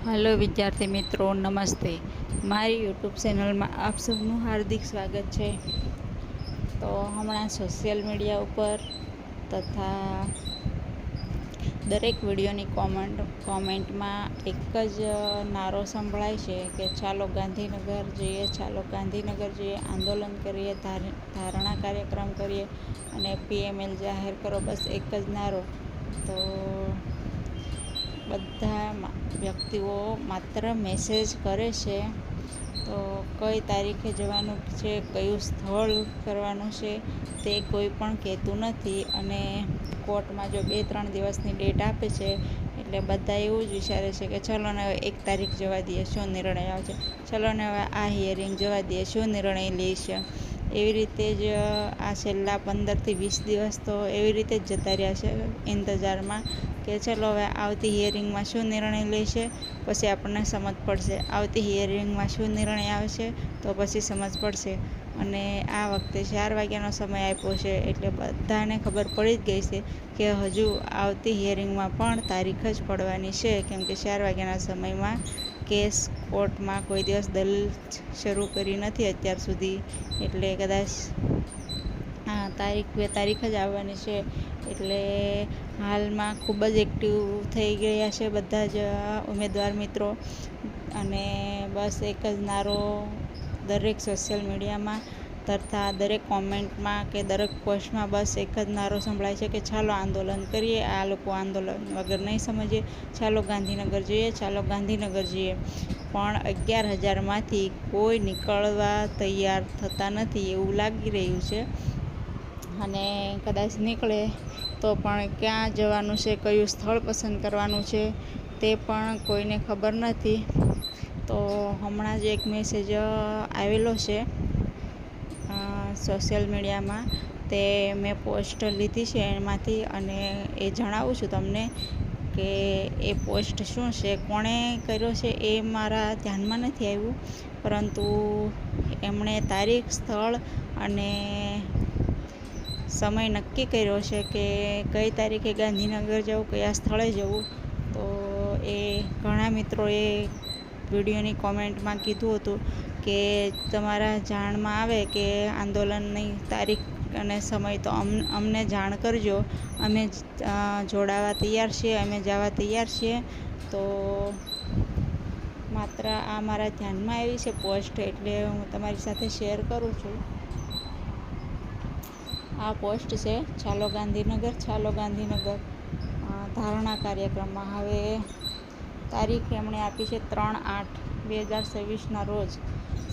Hello विद्यार्थी मित्रों, नमस्ते। मारी यूट्यूब चैनल में आप सबनु हार्दिक स्वागत है। तो हमणा सोशल मीडिया पर तथा दरेक विडियोनी कॉमेंट में एक ज नारो संभळाय छे कि चालो गांधीनगर जईए, चालो गांधीनगर जईए, आंदोलन करिए, धारणा कार्यक्रम करिए अने पीएमएल जाहिर करो। बस एक ज नारो। तो બધા વ્યક્તિઓ માત્ર મેસેજ કરે છે, તો કઈ તારીખે જવાનું છે, કયું સ્થળ કરવાનું છે તે કોઈ પણ કહેતું નથી. અને કોર્ટમાં જો 2-3 દિવસની ડેટ આપે છે એટલે બધા એવું જ વિચારે છે કે ચલો ને હવે 1 તારીખ જવા દઈએ, શું નિર્ણય આવે છે, ચલો ને હવે આ હિયરિંગ જવા દઈએ, શું નિર્ણય લે છે. એવી રીતે જ આ છેલ્લા 15થી 20 દિવસ તો એવી રીતે જ જતા રહ્યા છે ઇંતજારમાં કે ચલો હવે આવતી હિયરિંગમાં શું નિર્ણય લેશે પછી આપણને સમજ પડશે, આવતી હિયરિંગમાં શું નિર્ણય આવશે તો પછી સમજ પડશે. અને આ વખતે 4 વાગ્યાનો સમય આપ્યો છે એટલે બધાને ખબર પડી જ ગઈ છે કે હજુ આવતી હિયરિંગમાં પણ તારીખ જ પડવાની છે, કેમ કે 4 વાગ્યાના સમયમાં કેસ કોર્ટમાં કોઈ દિવસ દલીલ શરૂ કરી નથી અત્યાર સુધી. એટલે કદાચ તારીખ 2 તારીખ જ આવવાની છે. એટલે હાલમાં ખૂબ જ એક્ટિવ થઈ ગયા છે બધા જ ઉમેદવાર મિત્રો. અને બસ એક જ નારો દરેક સોશિયલ મીડિયામાં તથા દરેક કોમેન્ટમાં કે દરેક પોસ્ટમાં બસ એક જ નારો સંભળાય છે કે ચાલો આંદોલન કરીએ, આ લોકો આંદોલન વગર નહીં સમજીએ, ચાલો ગાંધીનગર જઈએ, ચાલો ગાંધીનગર જઈએ. પણ 11,000માંથી કોઈ નીકળવા તૈયાર થતા નથી એવું લાગી રહ્યું છે. અને કદાચ નીકળે તો પણ ક્યાં જવાનું છે, કયું સ્થળ પસંદ કરવાનું છે તે પણ કોઈને ખબર નથી. તો હમણાં જ એક મેસેજ આવેલો છે સોશિયલ મીડિયામાં, તે મેં પોસ્ટ લીધી છે એમાંથી, અને એ જણાવું છું તમને કે એ પોસ્ટ શું છે, કોણે કર્યો છે એ મારા ધ્યાનમાં નથી આવ્યું, પરંતુ એમણે તારીખ, સ્થળ અને સમય નક્કી કર્યો છે કે કઈ તારીખે ગાંધીનગર જવું, કયા સ્થળે જવું. તો એ ઘણા મિત્રોએ વિડીયોની કોમેન્ટમાં કીધું હતું કે તમારા જાણમાં આવે કે આંદોલનની તારીખ અને સમય તો અમને જાણ કરજો, અમે જોડાવા તૈયાર છીએ, અમે જવા તૈયાર છીએ. તો માત્ર આ મારા ધ્યાનમાં આવી છે પોસ્ટ, એટલે હું તમારી સાથે શેર કરું છું. આ પોસ્ટ છે ચાલો ગાંધીનગર, ચાલો ગાંધીનગર ધારણા કાર્યક્રમમાં. હવે તારીખ એમણે આપી છે 3/8/2026ના રોજ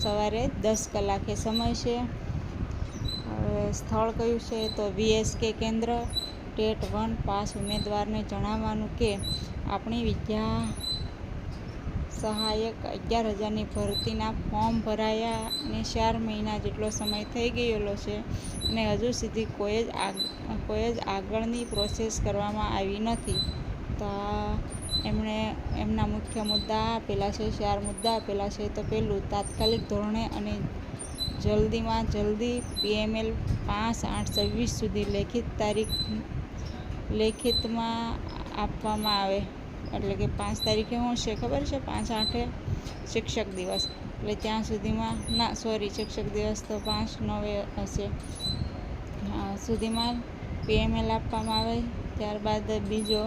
સવારે 10 કલાકે સમય છે. હવે સ્થળ કયું છે તો VSK કેન્દ્ર. ટેટ 1 પાસ ઉમેદવારને જણાવવાનું કે આપણી વિદ્યા સહાયક 11,000ની ભરતીના ફોર્મ ભરાયા અને 4 મહિના જેટલો સમય થઈ ગયેલો છે અને હજુ સુધી કોઈ જ આગળની પ્રોસેસ કરવામાં આવી નથી. તો એમણે એમના મુખ્ય મુદ્દા આપેલા છે, 4 મુદ્દા આપેલા છે. તો પહેલું, તાત્કાલિક ધોરણે અને જલ્દીમાં જલ્દી PML 5/8/26 સુધી લેખિતમાં આપવામાં આવે. એટલે કે 5 તારીખે શું છે ખબર છે, 5/8 શિક્ષક દિવસ, એટલે ત્યાં સુધીમાં શિક્ષક દિવસ તો 5/9 હશે, સુધીમાં PML આપવામાં આવે. ત્યારબાદ બીજો,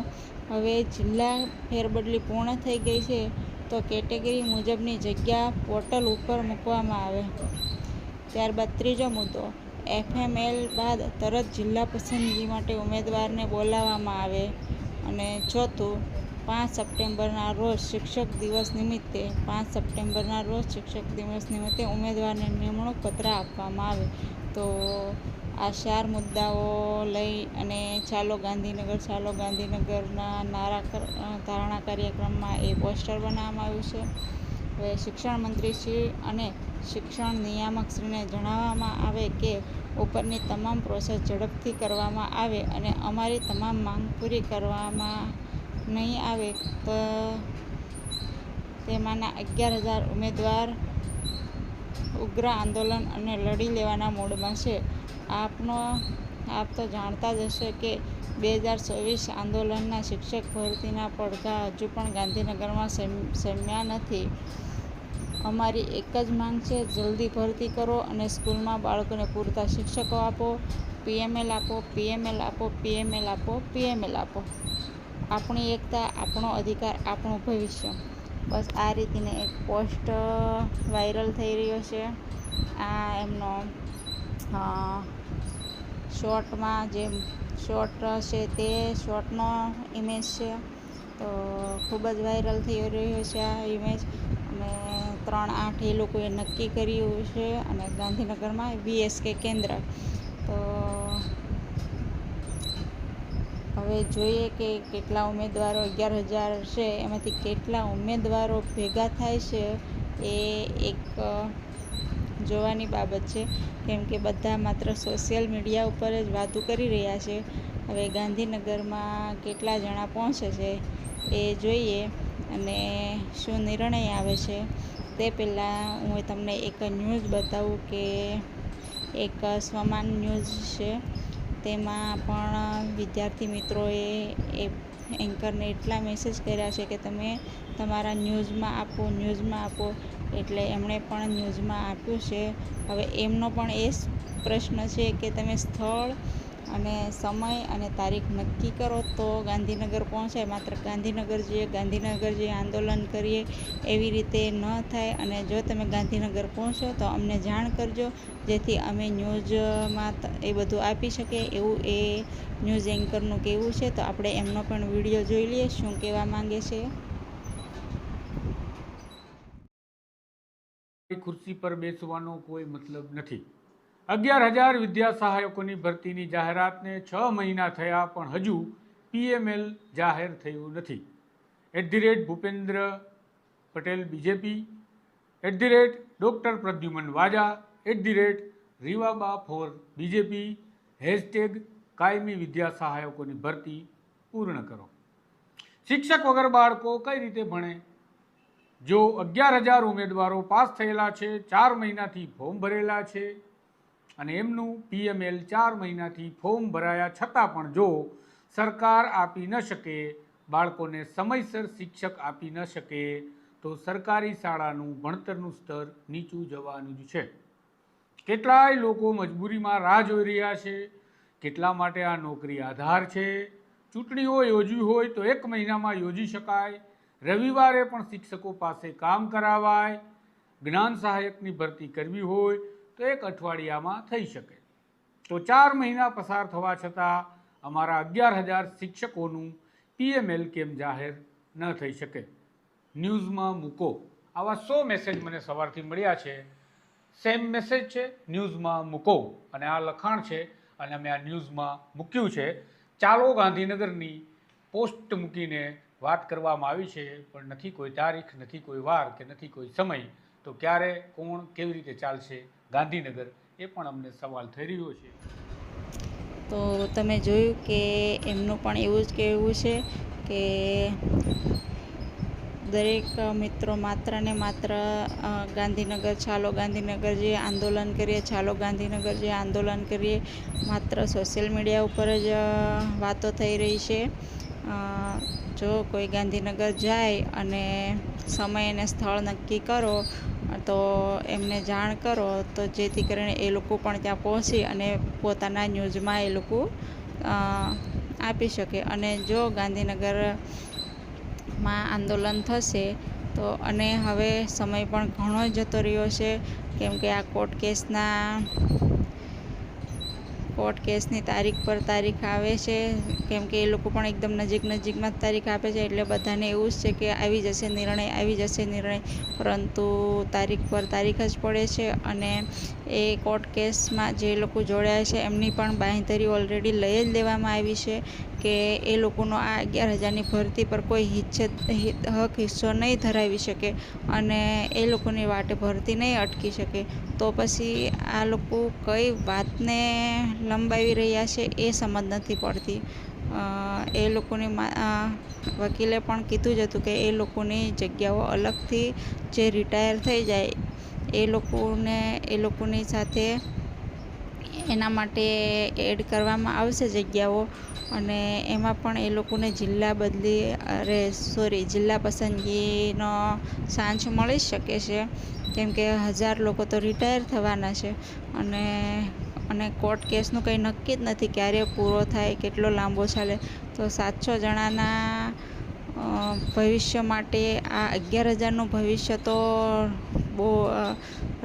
હવે જિલ્લા ફેરબદલી પૂર્ણ થઈ ગઈ છે તો કેટેગરી મુજબની જગ્યા પોર્ટલ ઉપર મૂકવામાં આવે. ત્યારબાદ ત્રીજો મુદ્દો, FML બાદ તરત જિલ્લા પસંદગી માટે ઉમેદવારને બોલાવવામાં આવે. અને ચોથું, 5 સપ્ટેમ્બરના રોજ શિક્ષક દિવસ નિમિત્તે 5 સપ્ટેમ્બરના રોજ શિક્ષક દિવસ નિમિત્તે ઉમેદવારને નિમણૂક પત્ર આપવામાં આવે. તો આ 4 મુદ્દાઓ લઈ અને ચાલો ગાંધીનગરના ધારણા કાર્યક્રમમાં એ પોસ્ટર બનાવવામાં આવ્યું છે. હવે શિક્ષણ મંત્રીશ્રી અને શિક્ષણ નિયામકશ્રીને જણાવવામાં આવે કે ઉપરની તમામ પ્રોસેસ ઝડપથી કરવામાં આવે અને અમારી તમામ માંગ પૂરી કરવામાં નહીં આવે તો તેમાંના 11,000 ઉમેદવાર ઉગ્ર આંદોલન અને લડી લેવાના મૂડમાં છે. આપ તો જાણતા જ હશે કે 2024 આંદોલનના શિક્ષક ભરતીના પડઘા હજુ પણ ગાંધીનગરમાં શમ્યા નથી. અમારી એક જ માંગ છે, જલ્દી ભરતી કરો અને સ્કૂલમાં બાળકોને પૂરતા શિક્ષકો આપો. PML આપો, PML આપો, PML આપો, PML આપો. આપણી એકતા, આપણો અધિકાર, આપણું ભવિષ્ય. બસ આ રીતની એક પોસ્ટ વાયરલ થઈ રહ્યો છે. આ એમનો શોર્ટમાં જે શોર્ટ છે તે શોર્ટનો ઇમેજ છે. તો ખૂબ જ વાયરલ થઈ રહ્યો છે આ ઇમેજ. અને 3/8 એ લોકોએ નક્કી કર્યું છે અને ગાંધીનગરમાં VSK કેન્દ્ર. તો હવે જોઈએ કે કેટલા ઉમેદવારો 11,000 છે એમાંથી કેટલા ઉમેદવારો ભેગા થાય છે એ એક જોવાની બાબત છે. કેમ કે બધા માત્ર સોશિયલ મીડિયા ઉપર જ વાતો કરી રહ્યા છે. હવે ગાંધીનગરમાં કેટલા જણા પહોંચે છે એ જોઈએ અને શું નિર્ણય આવે છે. તે પહેલાં હું તમને એક ન્યૂઝ બતાવું કે એક સ્વમાન ન્યૂઝ છે. તેમાં પણ વિદ્યાર્થી મિત્રોએ એ એન્કરને એટલા મેસેજ કર્યા છે કે તમે તમારા ન્યૂઝમાં આપો. એટલે એમણે પણ ન્યૂઝમાં આપ્યું છે. હવે એમનો પણ એ પ્રશ્ન છે કે તમે સ્થળ અને સમય અને તારીખ નક્કી કરો તો ગાંધીનગર પહોંચાય. માત્ર ગાંધીનગર જઈએ આંદોલન કરીએ એવી રીતે ન થાય. અને જો તમે ગાંધીનગર પહોંચો તો અમને જાણ કરજો, જેથી અમે ન્યૂઝમાં એ બધું આપી શકીએ. એવું એ ન્યૂઝ એન્કરનું કહેવું છે. તો આપણે એમનો પણ વિડીયો જોઈ લઈએ શું કહેવા માંગે છે. ખુરશી પર બેસવાનો કોઈ મતલબ નથી. 11,000 વિદ્યા સહાયકોની ભરતીની જાહેરાતને 6 મહિના થયા પણ હજુ PML જાહેર થયું નથી. @ભૂપેન્દ્ર પટેલ BJP, @ડોક્ટર પ્રદ્યુમન વાજા, @રીવાબા ફોર BJP, #કાયમી વિદ્યા સહાયકોની ભરતી પૂર્ણ કરો. શિક્ષક વગર બાળકો કઈ રીતે ભણે? જો 11,000 ઉમેદવારો પાસ થયેલા છે, 4 મહિનાથી ફોર્મ ભરેલા છે અને એમનું PML 4 મહિનાથી ફોર્મ ભરાયા છતાં પણ જો સરકાર આપી ન શકે, બાળકોને સમયસર શિક્ષક આપી ન શકે, તો સરકારી શાળાનું ભણતરનું સ્તર નીચું જવાનું જ છે. કેટલાય લોકો મજબૂરીમાં રાહ જોઈ રહ્યા છે. કેટલા માટે આ નોકરી આધાર છે. ચૂંટણીઓ યોજવી હોય તો 1 મહિનામાં યોજી શકાય. રવિવારે પણ શિક્ષકો પાસે કામ કરાવાય. જ્ઞાન સહાયકની ભરતી કરવી હોય તો 1 અઠવાડિયામાં થઈ શકે. તો 4 મહિના પસાર થવા છતાં અમારા 11,000 શિક્ષકોનું PML કેમ જાહેર ન થઈ શકે? ન્યૂઝમાં મૂકો. આવા 100 મેસેજ મને સવારથી મળ્યા છે. સેમ મેસેજ છે, ન્યૂઝમાં મૂકો, અને આ લખાણ છે અને અમે આ ન્યૂઝમાં મૂક્યું છે. ચાલો ગાંધીનગરની પોસ્ટ મૂકીને વાત કરવામાં આવી છે, પણ નથી કોઈ તારીખ, નથી કોઈ વાર કે નથી કોઈ સમય. તો ક્યારે, કોણ, કેવી રીતે ચાલશે ગાંધીનગર, એ પણ અમને સવાલ થઈ રહ્યો છે. તો તમે જોયું કે એમનું પણ એવું જ કહેવું છે કે દરેક મિત્રો માત્ર ને માત્ર ગાંધીનગર, ચાલો ગાંધીનગર જઈએ આંદોલન કરીએ, ચાલો ગાંધીનગર જઈએ આંદોલન કરીએ. માત્ર સોશિયલ મીડિયા ઉપર જ વાતો થઈ રહી છે. જો કોઈ ગાંધીનગર જાય અને સમય અને સ્થળ નક્કી કરો તો એમને જાણ કરો, તો જેથી કરીને એ લોકો પણ ત્યાં પહોંચી અને પોતાના ન્યૂઝમાં એ લોકો આપી શકે. અને જો ગાંધીનગરમાં આંદોલન થશે તો, અને હવે સમય પણ ઘણો જતો રહ્યો છે, કેમ કે આ કોર્ટ કેસની તારીખ પર તારીખ આવે છે. કેમ કે એ લોકો પણ એકદમ નજીકમાં જ તારીખ આપે છે. એટલે બધાને એવું જ છે કે આવી જશે નિર્ણય, પરંતુ તારીખ પર તારીખ જ પડે છે. અને એ કોર્ટ કેસમાં જે લોકો જોડાયા છે એમની પણ બાંહેધરી ઓલરેડી લઈ જ લેવામાં આવી છે કે એ લોકોનો આ 11,000ની ભરતી પર કોઈ હિસ્સો નહીં ધરાવી શકે અને એ લોકોની વાટે ભરતી નહીં અટકી શકે. તો પછી આ લોકો કઈ વાતને લંબાવી રહ્યા છે એ સમજ નથી પડતી. એ લોકોની વકીલે પણ કીધું જ હતું કે એ લોકોની જગ્યાઓ અલગથી જે રિટાયર થઈ જાય એ લોકોની સાથે એના માટે એડ કરવામાં આવશે જગ્યાઓ, અને એમાં પણ એ લોકોને જિલ્લા પસંદગીનો ચાન્સ મળી શકે છે, કેમ કે 1000 લોકો તો રિટાયર થવાના છે. અને કોર્ટ કેસનું કંઈ નક્કી જ નથી ક્યારે પૂરો થાય, કેટલો લાંબો ચાલે. તો 700 જણાના ભવિષ્ય માટે આ 11,000નું ભવિષ્ય તો બહુ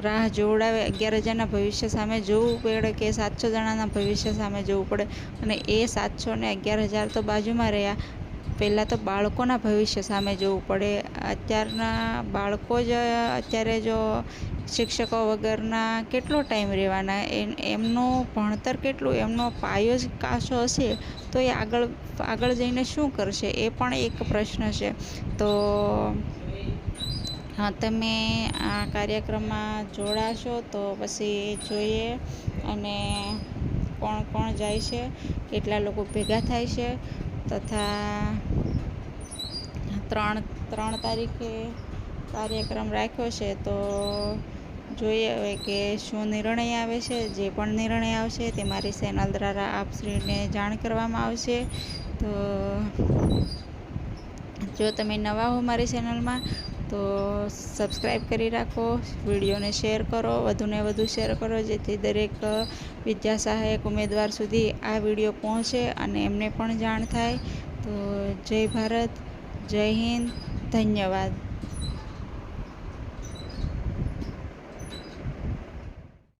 રાહ જોવડાવે. 11,000ના ભવિષ્ય સામે જોવું પડે કે 700 જણાના ભવિષ્ય સામે જોવું પડે. અને એ 700 ને 11,000 તો બાજુમાં રહ્યા, પહેલાં તો બાળકોના ભવિષ્ય સામે જોવું પડે. અત્યારના બાળકો જ અત્યારે જો શિક્ષકો વગરના કેટલો ટાઈમ રહેવાના, એમનું ભણતર કેટલું, એમનો પાયો જ કાચો હશે તો એ આગળ જઈને શું કરશે, એ પણ એક પ્રશ્ન છે. તો તમે આ કાર્યક્રમમાં જોડાશો તો પછી જોઈએ, અને કોણ કોણ જાય છે, કેટલા લોકો ભેગા થાય છે, તથા 3 તારીખે કાર્યક્રમ રાખ્યો છે. તો જોઈએ હવે કે શું નિર્ણય આવે છે. જે પણ નિર્ણય આવશે તે મારી ચેનલ દ્વારા આપશ્રીને જાણ કરવામાં આવશે. તો જો તમે નવા હો મારી ચેનલમાં તો સબસ્ક્રાઈબ કરી રાખો, વિડીયોને શેર કરો, વધુને વધુ શેર કરો, જેથી દરેક વિદ્યા સહાયક ઉમેદવાર સુધી આ વિડીયો પહોંચે અને એમને પણ જાણ થાય. તો જય ભારત, જય હિન્દ, ધન્યવાદ.